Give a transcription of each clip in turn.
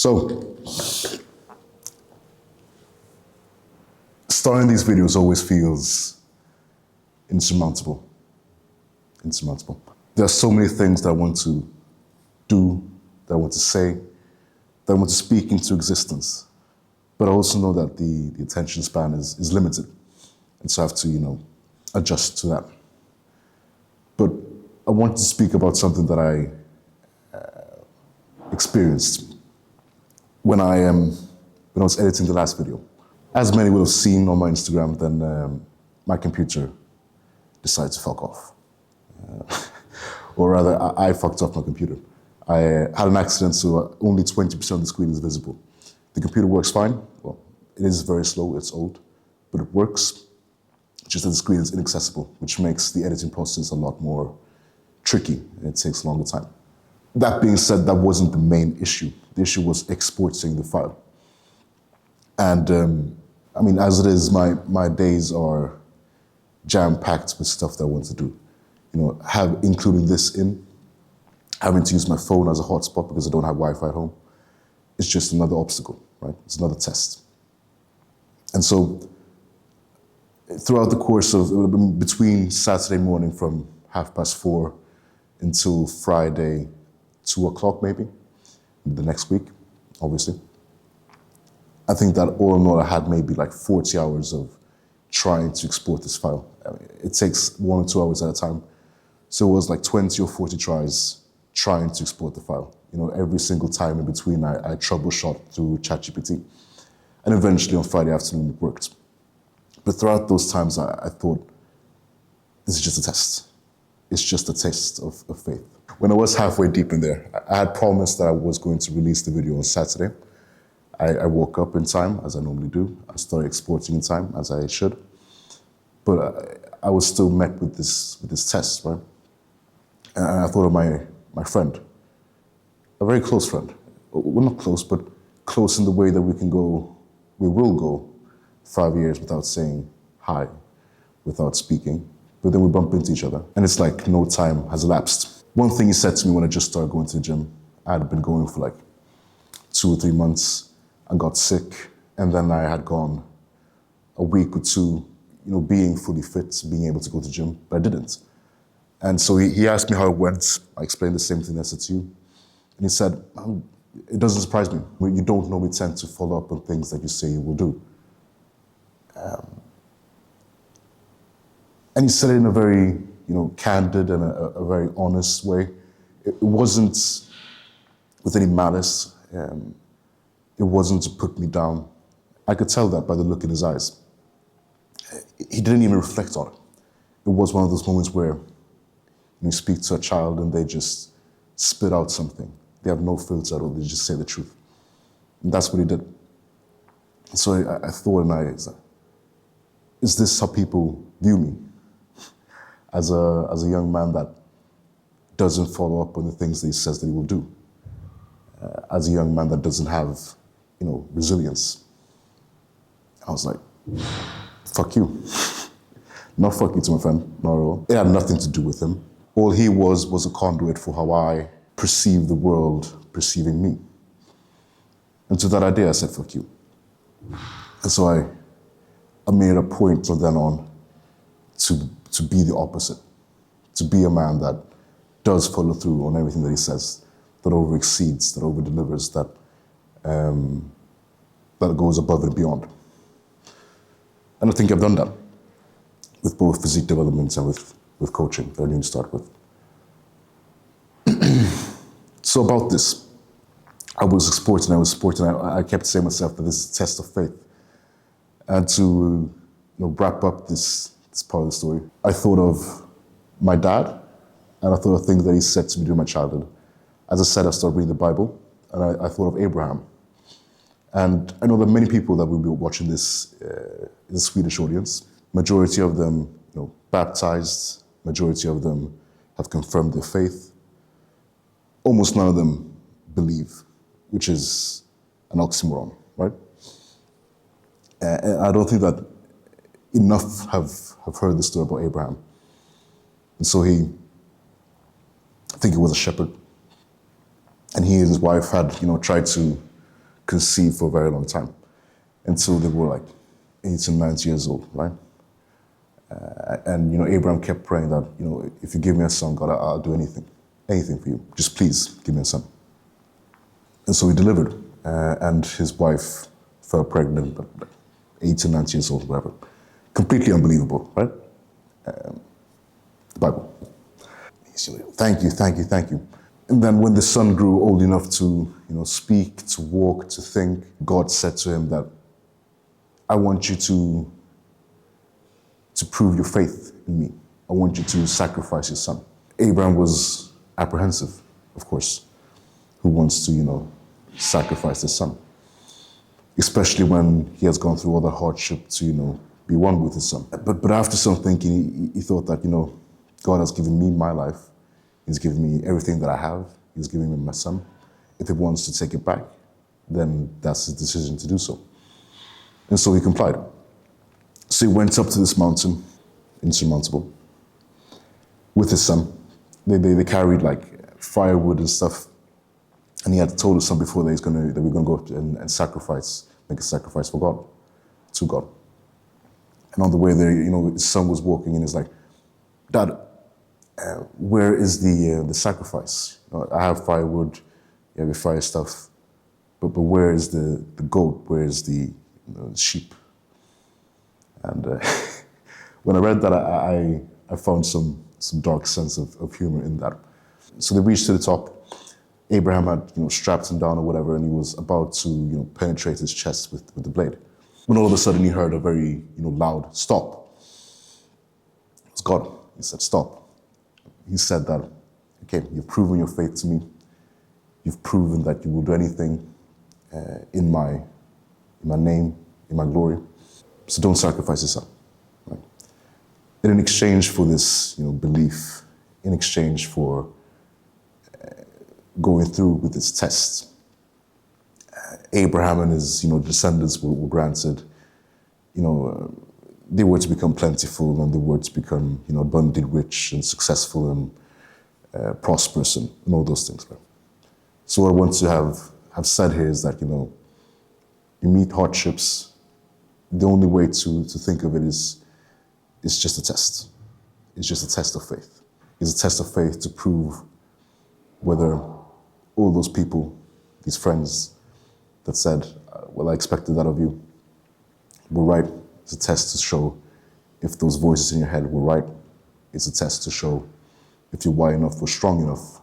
So, starting these videos always feels insurmountable. There are so many things that I want to do, that I want to say, that I want to speak into existence. But I also know that the attention span is limited. And so I have to, adjust to that. But I want to speak about something that I experienced when I was editing the last video. As many will have seen on my Instagram, then my computer decided to fuck off. Or rather, I fucked off my computer. I had an accident, so only 20% of the screen is visible. The computer works fine. Well, it is very slow, it's old, but it works. Just that the screen is inaccessible, which makes the editing process a lot more tricky, and it takes a longer time. That being said, that wasn't the main issue. The issue was exporting the file. And as it is, my days are jam-packed with stuff that I want to do. Including this in, having to use my phone as a hotspot because I don't have Wi-Fi at home. It's just another obstacle, right? It's another test. And so, throughout the course of, between Saturday morning from 4:30 until Friday, 2:00 maybe, the next week, obviously. I think that all in all I had maybe like 40 hours of trying to export this file. It takes 1 or 2 hours at a time. So it was like 20 or 40 tries trying to export the file. Every single time in between I troubleshot through ChatGPT. And eventually on Friday afternoon it worked. But throughout those times I thought, this is just a test. It's just a test of faith. When I was halfway deep in there, I had promised that I was going to release the video on Saturday. I woke up in time, as I normally do. I started exporting in time, as I should. But I was still met with this test, right? And I thought of my friend, a very close friend. Well, not close, but close in the way that we will go 5 years without saying hi, without speaking. But then we bump into each other, and it's like no time has elapsed. One thing he said to me when I just started going to the gym, I had been going for like 2 or 3 months. I got sick, and then I had gone a week or two, being fully fit, being able to go to the gym, but I didn't. And so he asked me how it went. I explained the same thing I said to you. And he said, it doesn't surprise me. You don't normally tend to follow up on things that you say you will do. And he said it in a very, candid and a very honest way. It wasn't with any malice. It wasn't to put me down. I could tell that by the look in his eyes. He didn't even reflect on it. It was one of those moments where you speak to a child and they just spit out something. They have no filter at all, they just say the truth. And that's what he did. So I thought, is this how people view me? As a young man that doesn't follow up on the things that he says that he will do. As a young man that doesn't have, resilience. I was like, fuck you. Not fuck you to my friend, not at all. It had nothing to do with him. All he was a conduit for how I perceive the world perceiving me. And to that idea, I said, fuck you. And so I made a point from then on to be the opposite, to be a man that does follow through on everything that he says, that over-exceeds, that over-delivers, that goes above and beyond. And I think I've done that with both physique development and with coaching that I need to start with. So about this, I was sporting. I kept saying to myself that this is a test of faith. And to wrap up this part of the story, I thought of my dad, and I thought of things that he said to me during my childhood. As I said, I started reading the Bible, and I thought of Abraham. And I know that many people that will be watching this in the Swedish audience, majority of them baptized, majority of them have confirmed their faith. Almost none of them believe, which is an oxymoron, right? And I don't think that enough have heard the story about Abraham. And so I think he was a shepherd. And he and his wife had, tried to conceived for a very long time until they were like 18, 19 years old, right? And Abraham kept praying that, if you give me a son, God, I'll do anything for you. Just please give me a son. And so he delivered, and his wife fell pregnant at like 18, 19 years old, whatever. Completely unbelievable, right? The Bible. Thank you, thank you, thank you. And then when the son grew old enough to, speak, to walk, to think, God said to him that, I want you to prove your faith in me. I want you to sacrifice your son. Abraham was apprehensive, of course. Who wants to, sacrifice his son? Especially when he has gone through all the hardship to, be one with his son. But after some thinking, he thought that, God has given me my life. He's given me everything that I have. He's giving me my son. If he wants to take it back, then that's his decision to do so. And so he complied. So he went up to this mountain, insurmountable, with his son. They carried like firewood and stuff. And he had told his son before that we're going to go up and sacrifice, make a sacrifice for God, to God. And on the way there, his son was walking and he's like, Dad, where is the sacrifice? I have firewood, you have your fire stuff, but where is the goat? Where is the sheep? And when I read that, I found some dark sense of humor in that. So they reached to the top. Abraham had strapped him down or whatever, and he was about to penetrate his chest with the blade. When all of a sudden he heard a very loud stop. It was God. He said, stop. He said that, okay, you've proven your faith to me. You've proven that you will do anything in my name, in my glory. So don't sacrifice your son. Right? And in exchange for this belief, in exchange for going through with this test, Abraham and his descendants were granted, they were to become plentiful and they were to become abundantly rich and successful and prosperous and all those things. Right? So what I want to have said here is that you meet hardships. The only way to think of it is just a test. It's just a test of faith. It's a test of faith to prove whether all those people, these friends that said, well, I expected that of you, were right. It's a test to show if those voices in your head were right. It's a test to show if you're wide enough or strong enough.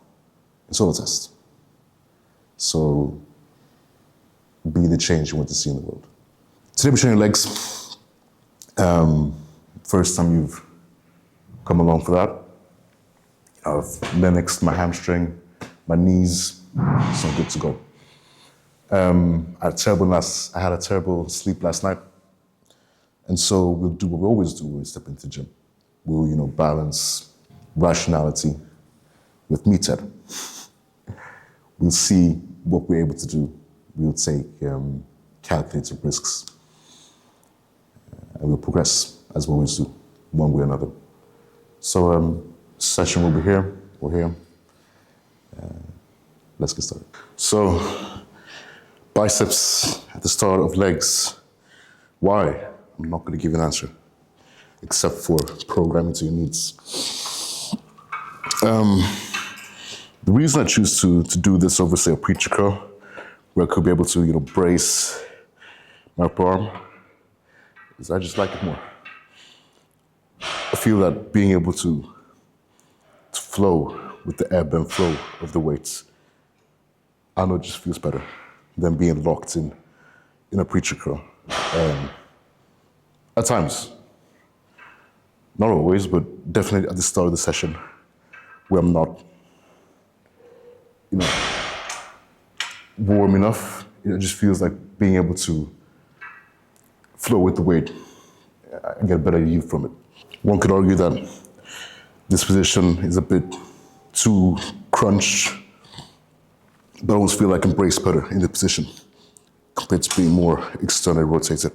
It's all a test. So be the change you want to see in the world. Today we're training legs. First time you've come along for that. I've mimicked my hamstring, my knees, so I'm good to go. I had a terrible sleep last night. And so we'll do what we always do when we step into the gym. We'll, balance rationality with meathead. We'll see what we're able to do. We'll take calculated risks. And we'll progress, as we always do, one way or another. So session will be here. We're here. Let's get started. So, biceps at the start of legs. Why? I'm not going to give you an answer, except for programming to your needs. The reason I choose to do this over, say, a preacher curl, where I could be able to, brace my upper arm, is I just like it more. I feel that being able to flow with the ebb and flow of the weights, I know it just feels better than being locked in a preacher curl. At times, not always, but definitely at the start of the session, where I'm not, warm enough. It just feels like being able to flow with the weight. I get a better yield from it. One could argue that this position is a bit too crunched, but I almost feel like I'm braced better in the position compared to being more externally rotated.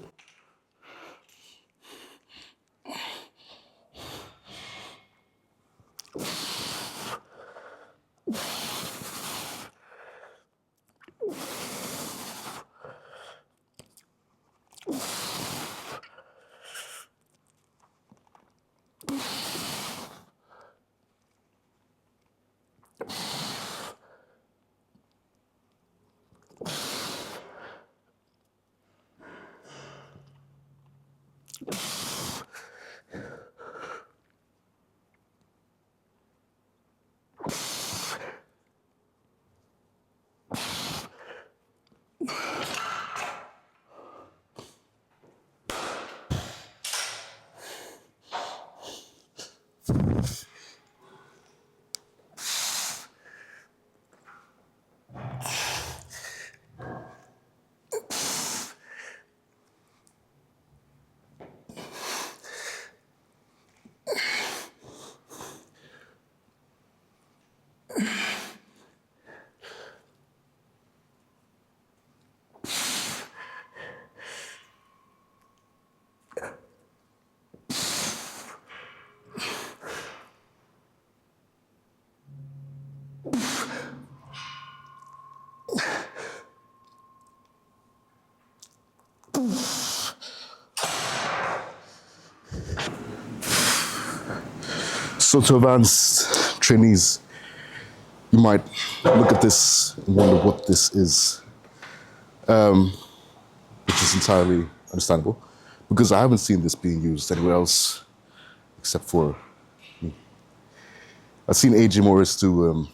So to advanced trainees, you might look at this and wonder what this is, which is entirely understandable, because I haven't seen this being used anywhere else except for me. I've seen AJ Morris do,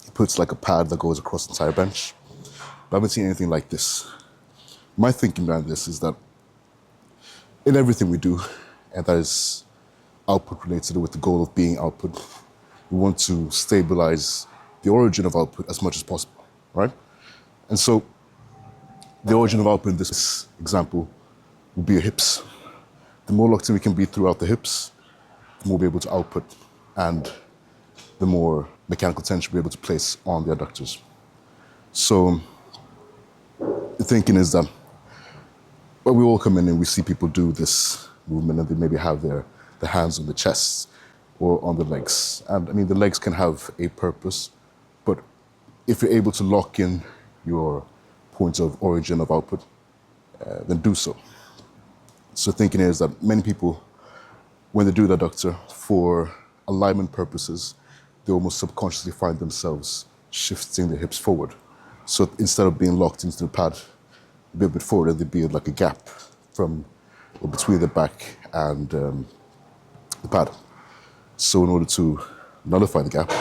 he puts like a pad that goes across the entire bench, but I haven't seen anything like this. My thinking behind this is that in everything we do, and that is output related with the goal of being output, we want to stabilize the origin of output as much as possible, right? And so the origin of output in this example would be your hips. The more locked in we can be throughout the hips, the more we'll be able to output, and the more mechanical tension we'll be able to place on the adductors. So the thinking is that when we all come in and we see people do this movement and they maybe have their hands on the chest or on the legs. And I mean, the legs can have a purpose, but if you're able to lock in your point of origin of output, then do so. So thinking is that many people, when they do the adductor, for alignment purposes, they almost subconsciously find themselves shifting their hips forward. So instead of being locked into the pad a bit forward, there'd be like a gap from or between the back and the pad. So in order to nullify the gap,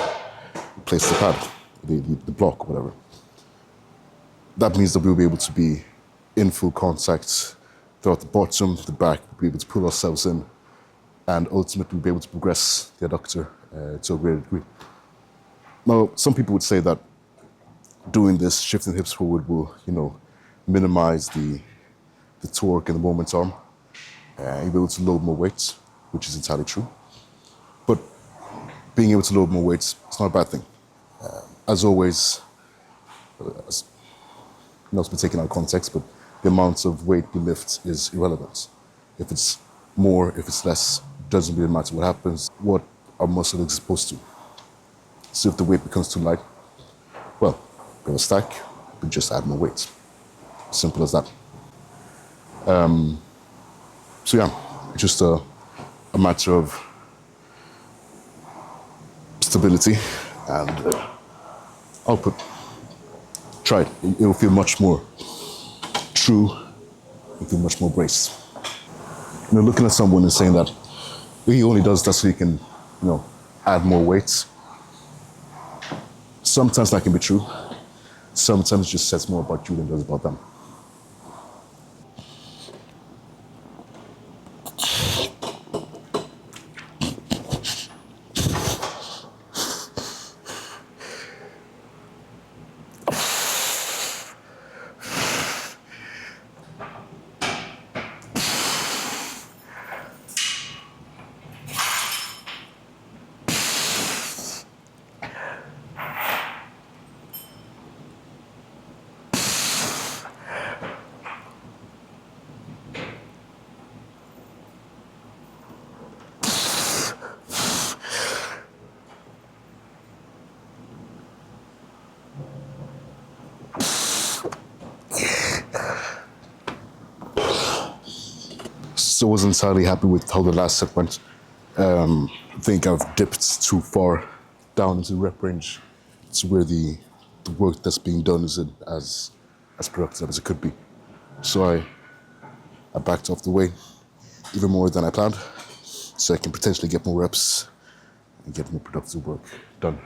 place the pad, the block, whatever. That means that we'll be able to be in full contact throughout the bottom, the back, we'll be able to pull ourselves in, and ultimately we'll be able to progress the adductor to a greater degree. Now, some people would say that doing this, shifting the hips forward, will, minimize the torque and the moment arm. You'll be able to load more weights, which is entirely true. But being able to load more weights, it's not a bad thing. As always, not to be taken out of context, but the amount of weight we lift is irrelevant. If it's more, if it's less, doesn't really matter what happens, what our muscle is exposed to. So if the weight becomes too light, well, we have a stack, we just add more weight. Simple as that. So yeah, it's just a matter of stability and output. Try it. It'll feel much more true. It'll feel much more braced. Looking at someone and saying that he only does that so he can, add more weight. Sometimes that can be true. Sometimes it just says more about you than it does about them. So I wasn't entirely happy with how the last set went. I think I've dipped too far down into the rep range to where the work that's being done isn't as productive as it could be. So I backed off the way. even more than I planned, so I can potentially get more reps and get more productive work done.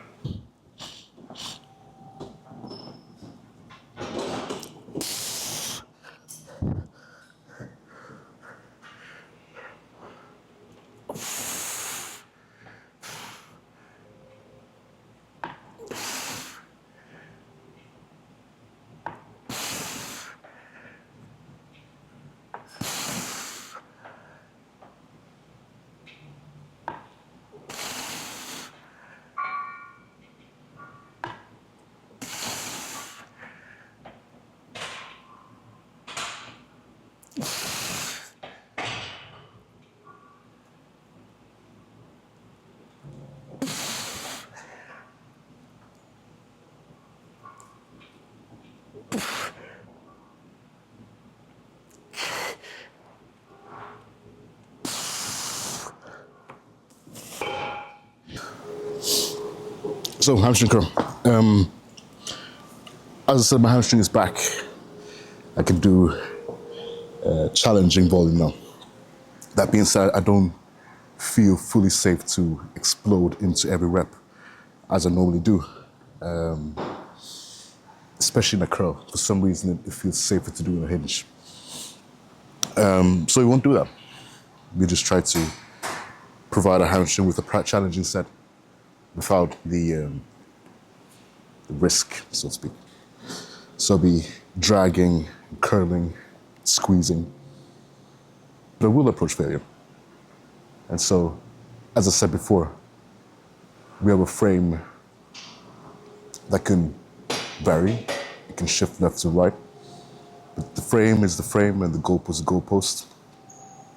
So hamstring curl. As I said, my hamstring is back. I can do challenging volume now. That being said, I don't feel fully safe to explode into every rep as I normally do. Especially in a curl. For some reason, it feels safer to do in a hinge. So we won't do that. We just try to provide a hamstring with a challenging set without the risk, so to speak. So I'll be dragging, curling, squeezing, but I will approach failure. And so, as I said before, we have a frame that can vary, it can shift left to right, but the frame is the frame and the goalpost is the goalpost.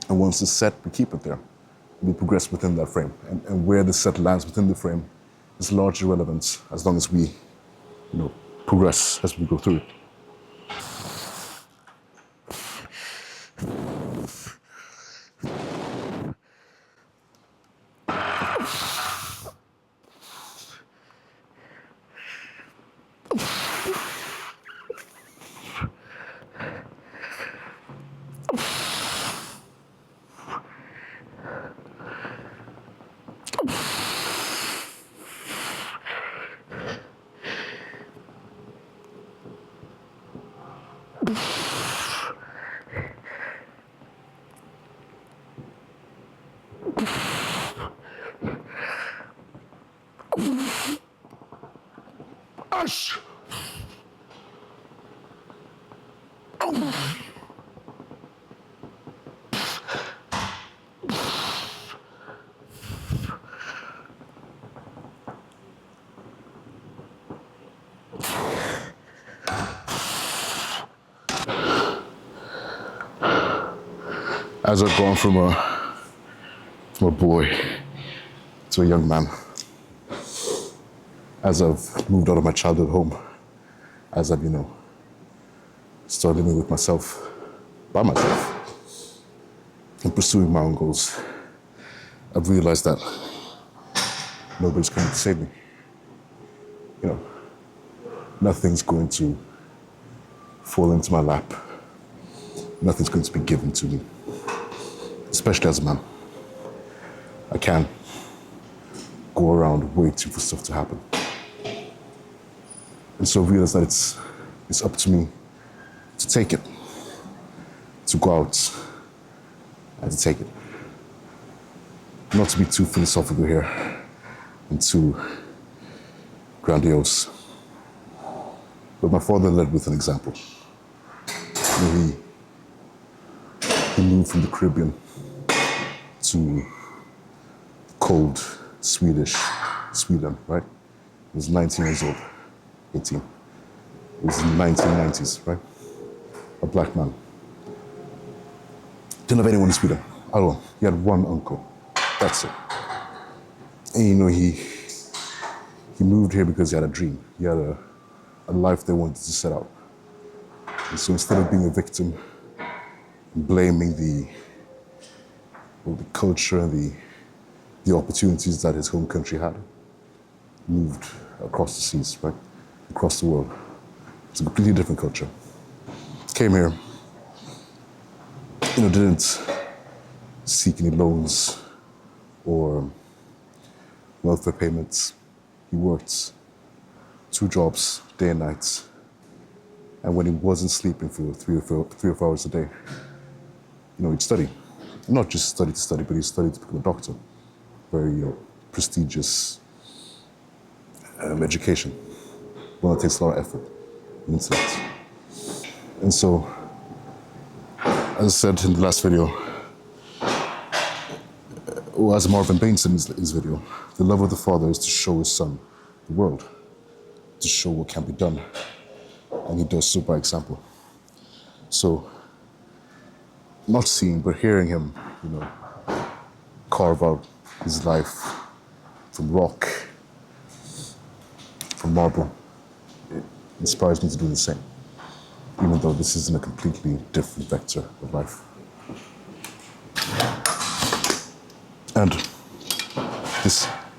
And once it's set, we keep it there. We progress within that frame. And where the set lands within the frame is largely irrelevant as long as we progress as we go through it. Ash! As I've gone from a boy to a young man, as I've moved out of my childhood home, as I've, started living with myself, by myself, and pursuing my own goals, I've realized that nobody's coming to save me. Nothing's going to fall into my lap. Nothing's going to be given to me, especially as a man. I can't go around waiting for stuff to happen. And so I realized that it's up to me to take it, to go out and to take it. Not to be too philosophical here and too grandiose. But my father led with an example. He moved from the Caribbean to cold Sweden, right? He was 19 years old, 18. It was in the 1990s, right? A black man. Didn't have anyone in Sweden at all. He had one uncle. That's it. And he moved here because he had a dream. He had a life they wanted to set out. And so instead of being a victim, blaming the culture and the opportunities that his home country had, moved across the seas, right? Across the world. It's a completely different culture. Came here, didn't seek any loans or welfare payments. He worked 2 jobs, day and night. And when he wasn't sleeping for 3 or 4 hours a day, he'd study. Not just study to study, but he studied to become a doctor. Very prestigious education. One that takes a lot of effort and intellect. And so, as I said in the last video, or as Marvin Bain said in his video, the love of the Father is to show his Son the world, to show what can be done. And he does so by example. So, not seeing, but hearing him, carve out his life from rock, from marble, it inspires me to do the same, even though this isn't a completely different vector of life. And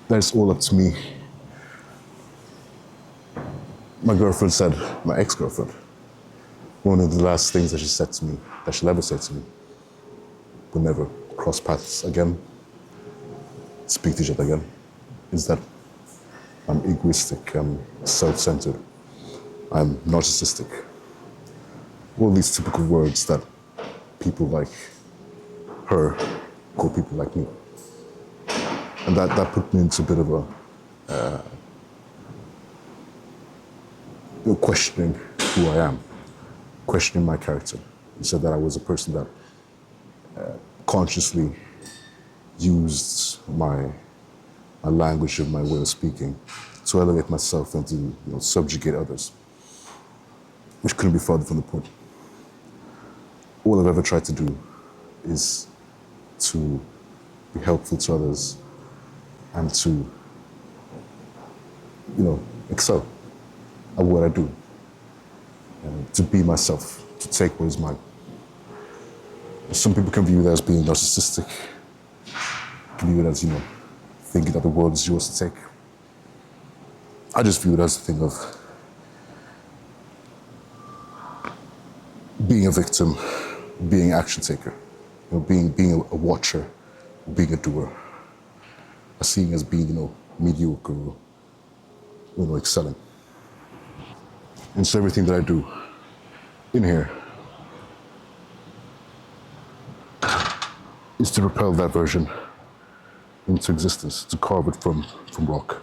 that's all up to me. My girlfriend said, my ex-girlfriend, one of the last things that she said to me, that she'll ever say to me, we'll never cross paths again, speak to each other again, is that I'm egoistic, I'm self-centered, I'm narcissistic. All these typical words that people like her call people like me. And that put me into a bit of a questioning who I am, questioning my character. He said that I was a person that consciously used my language and my way of speaking to elevate myself and to subjugate others, which couldn't be farther from the point. All I've ever tried to do is to be helpful to others and to, excel at what I do, and to be myself, to take what is mine. Some people can view that as being narcissistic, can view it as, thinking that the world is yours to take. I just view it as a thing of being a victim, being an action taker, being a watcher, being a doer. I see it as being, mediocre or, excelling. And so everything that I do in here is to propel that version into existence, to carve it from rock.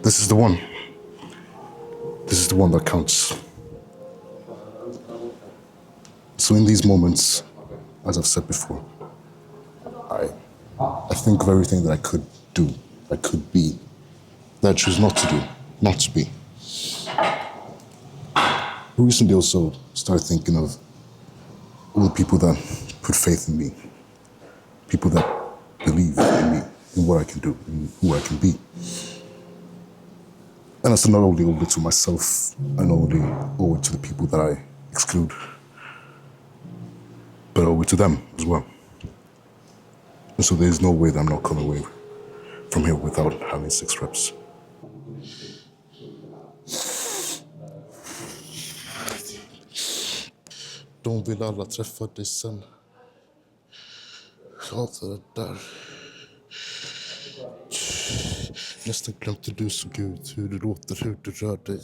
This is the one. This is the one that counts. So in these moments, as I've said before, I think of everything that I could do, I could be, that I choose not to do, not to be. Recently also started thinking of all the people that put faith in me, people that believe in me, in what I can do, in who I can be. And that's not only over to myself, and only over to the people that I exclude, but over to them as well. And so there's no way that I'm not coming away from here without having 6 reps. De vill alla träffa dig sen. Hatar det där. Nästan glömt hur du såg ut, hur du låter, hur du rör dig.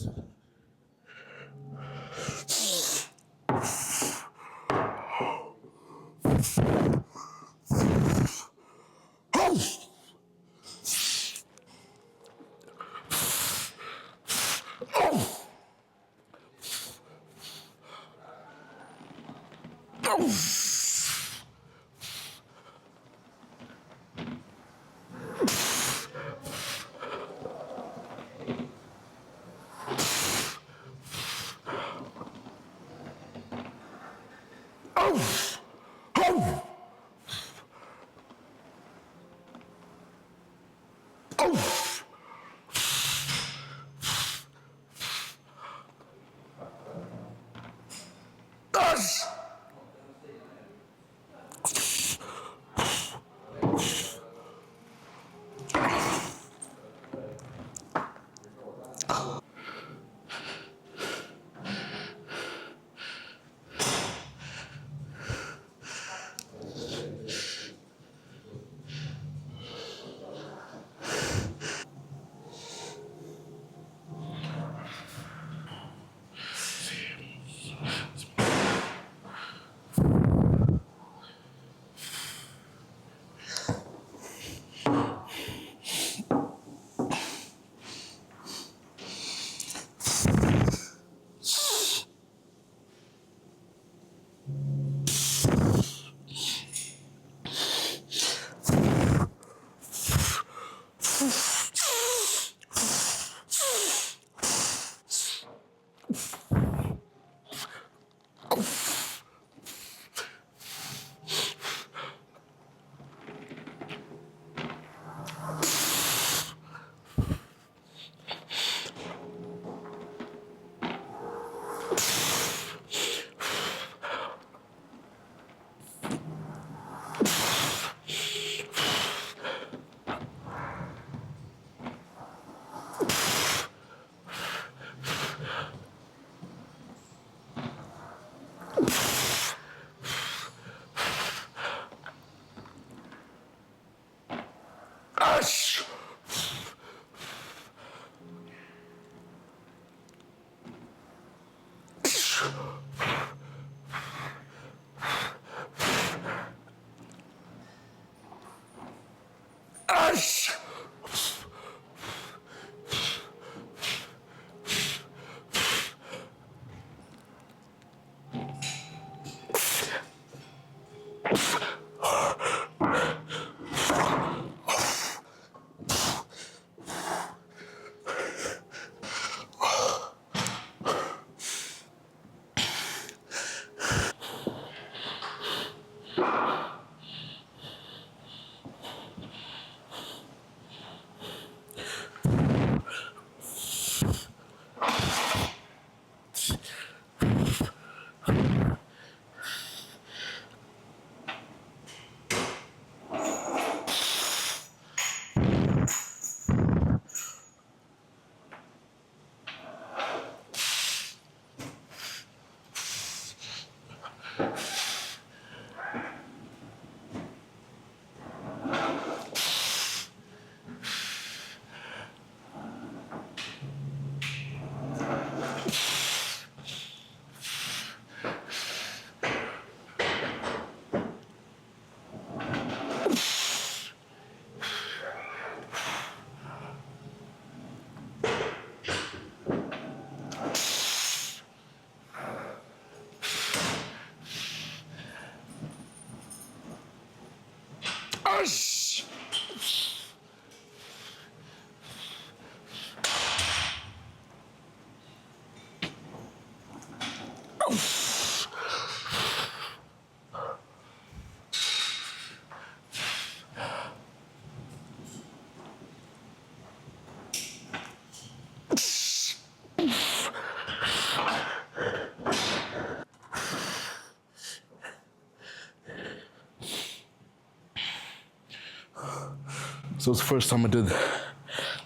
So it's the first time I did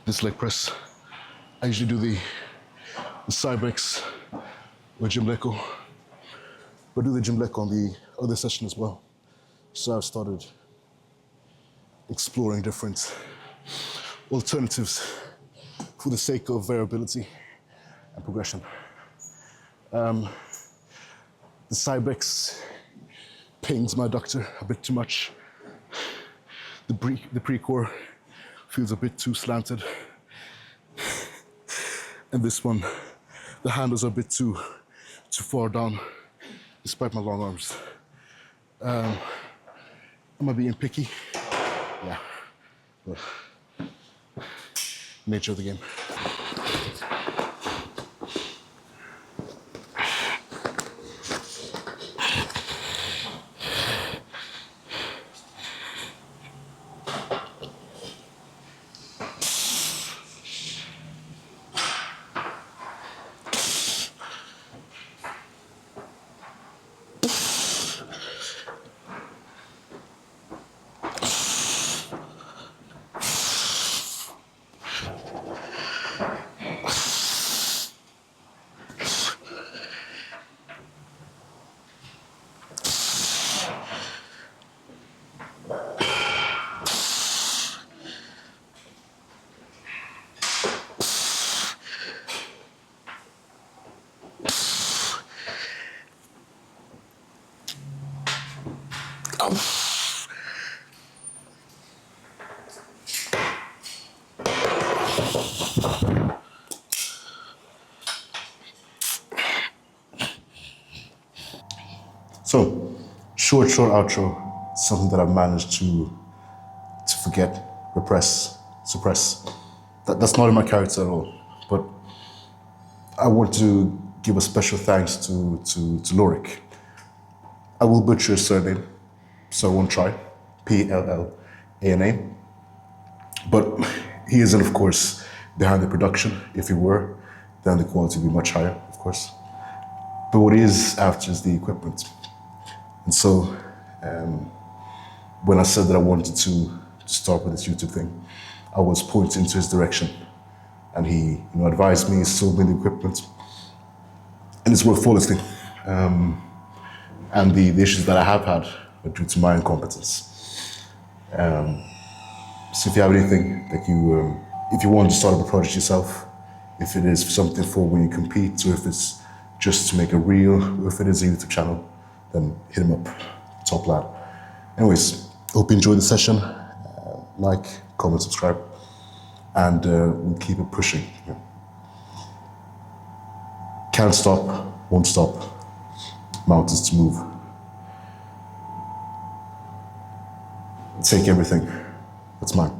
this leg press. I usually do the Cybex with gym leg, but I do the gym leg on the other session as well. So I've started exploring different alternatives for the sake of variability and progression. The Cybex pings my adductor a bit too much. The pre-core feels a bit too slanted. And this one, the handles are a bit too far down, despite my long arms. Am I being picky? Yeah, but nature of the game. So, short outro, something that I've managed to forget, repress, suppress. That's not in my character at all. But I want to give a special thanks to Lorik. I will butcher his surname, so I won't try. Pllana. But he isn't, of course, behind the production. If he were, then the quality would be much higher, of course. But what he is after is the equipment. And so, when I said that I wanted to start with this YouTube thing, I was pointing into his direction. And he advised me, sold me the equipment. And it's worked flawlessly. And the issues that I have had are due to my incompetence. So if you have anything that if you want to start up a project yourself, if it is something for when you compete, or if it's just to make a reel, or if it is a YouTube channel, then hit him up, top lad. Anyways, hope you enjoyed the session. Like, comment, subscribe, and we'll keep it pushing. Can't stop, won't stop. Mountains to move. Take everything. That's mine.